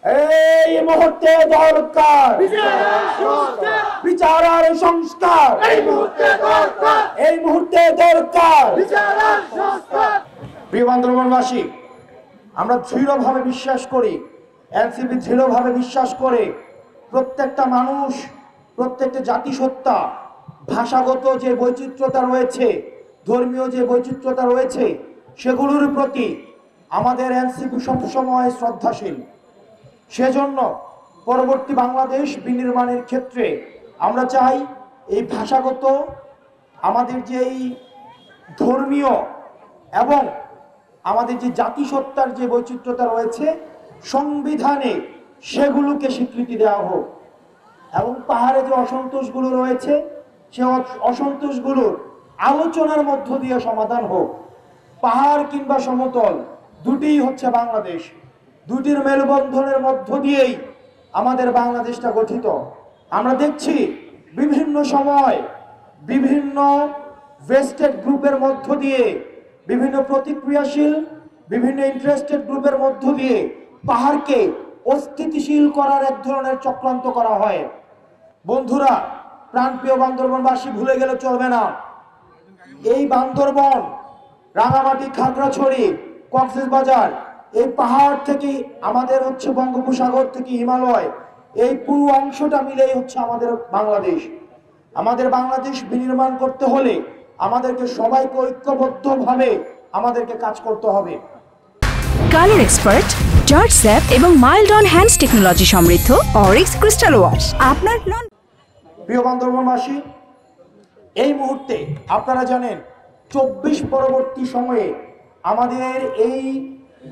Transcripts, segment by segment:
এই মুহূর্তে দরকার বিচার আর সংস্কার। এই মুহূর্তে দরকার। প্রিয় বান্দরবানবাসী, আমরা দৃঢ়ভাবে বিশ্বাস করি, এনসিপি দৃঢ়ভাবে বিশ্বাস করে প্রত্যেকটা মানুষ, প্রত্যেকটা জাতিসত্তা, ভাষাগত যে বৈচিত্র্যতা রয়েছে, ধর্মীয় যে বৈচিত্র্যতা রয়েছে, সেগুলোর প্রতি আমাদের এনসিপি সবসময় শ্রদ্ধাশীল। সেজন্য পরবর্তী বাংলাদেশ বিনির্মাণের ক্ষেত্রে আমরা চাই এই ভাষাগত, আমাদের যে এই ধর্মীয় এবং আমাদের যে জাতিসত্তার যে বৈচিত্র্যতা রয়েছে সংবিধানে সেগুলোকে স্বীকৃতি দেওয়া হোক এবং পাহাড়ে যে অসন্তোষগুলো রয়েছে সে অসন্তোষগুলোর আলোচনার মধ্য দিয়ে সমাধান হোক। পাহাড় কিংবা সমতল দুটিই হচ্ছে বাংলাদেশ, দুটির মেলবন্ধনের মধ্য দিয়েই আমাদের বাংলাদেশটা গঠিত। আমরা দেখছি বিভিন্ন সময় বিভিন্ন ভেস্টেড গ্রুপের মধ্য দিয়ে, বিভিন্ন প্রতিক্রিয়াশীল, বিভিন্ন ইন্টারেস্টেড গ্রুপের মধ্য দিয়ে পাহাড়কে অস্থিতিশীল করার এক ধরনের চক্রান্ত করা হয়। বন্ধুরা, প্রাণপ্রিয় বান্দরবনবাসী, ভুলে গেলে চলবে না, এই বান্দরবন, রাঙামাটি, খাগড়াছড়ি, কক্সবাজার, এই পাহাড় থেকে আমাদের হচ্ছে বঙ্গোপসাগর থেকে হিমালয়, এই পুরো অংশটা মিলেই হচ্ছে আমাদের বাংলাদেশ। আমাদের বাংলাদেশ বিনির্মাণ করতে হলে আমাদেরকে সবাইকে ঐক্যবদ্ধভাবে আমাদেরকে কাজ করতে হবে। কালার এক্সপার্ট, জর্জ স্যাপ এবং মাইল্ড অন হ্যান্ডস টেকনোলজি সমৃদ্ধ অরিক্স ক্রিস্টাল ওয়াশ আপনার নন। প্রিয় বান্দরবনবাসী, এই মুহূর্তে আপনারা জানেন 24 পরবর্তী সময়ে আমাদের এই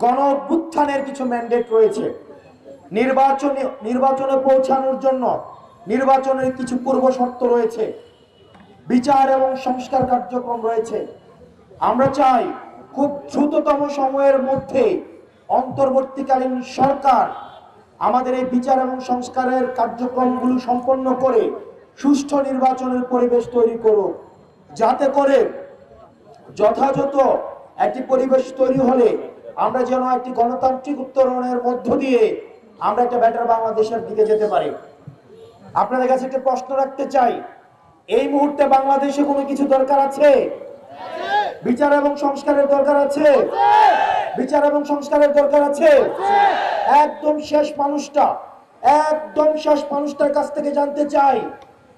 গণ অভ্যুত্থানের কিছু ম্যান্ডেট রয়েছে। নির্বাচনে পৌঁছানোর জন্য নির্বাচনের কিছু পূর্ব শর্ত রয়েছে, বিচার এবং সংস্কার কার্যক্রম রয়েছে। আমরা চাই খুব দ্রুততম সময়ের মধ্যে অন্তর্বর্তীকালীন সরকার আমাদের এই বিচার এবং সংস্কারের কার্যক্রমগুলো সম্পন্ন করে সুষ্ঠু নির্বাচনের পরিবেশ তৈরি করুক, যাতে করে যথাযথ একটি পরিবেশ তৈরি হলে আমরা যেন একটি গণতান্ত্রিক উত্তরণের মধ্য দিয়ে আমরা একটা বেটার বাংলাদেশের দিকে যেতে পারি। আপনাদের কাছে একটা প্রশ্ন রাখতে চাই, এই মুহূর্তে বাংলাদেশে কোনো কিছু দরকার আছে? বিচার এবং সংস্কারের দরকার আছে? বিচার এবং সংস্কারের দরকার আছে? একদম শেষ মানুষটার কাছ থেকে জানতে চাই,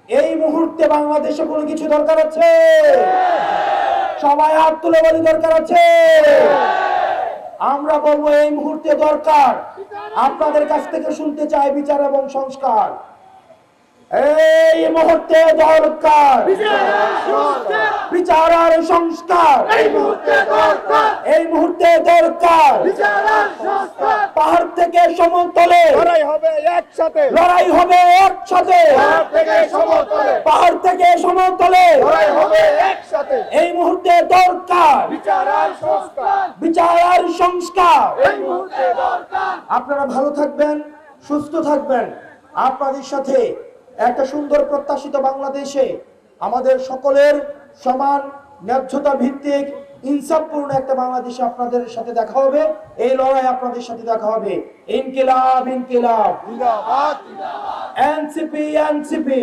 এই মুহূর্তে বাংলাদেশে কোনো কিছু দরকার আছে? সবাই হাত তুলে বলি দরকার আছে। আমরা বলবো এই মুহূর্তে দরকার। আপনাদের কাছ থেকে শুনতে চাই বিচার এবং সংস্কার। এই মুহূর্তে দরকার বিচার আর সংস্কার। এই মুহূর্তে দরকার পাহাড় থেকে সমতলে লড়াই হবে একসাথে। পাহাড় থেকে সমতলে এই মুহূর্তে দরকার বিচার আর সংস্কার। আপনারা ভালো থাকবেন, সুস্থ থাকবেন। আপনাদের সাথে একটা সুন্দর প্রত্যাশিত বাংলাদেশে আমাদের সকলের সমান ন্যায্যতা ভিত্তিক ইনসাফপূর্ণ একটা বাংলাদেশে আপনাদের সাথে দেখা হবে। এই লড়াই আপনাদের সাথে দেখা হবে। ইনকিলাব, ইনকিলাব, এনসিপি, এনসিপি।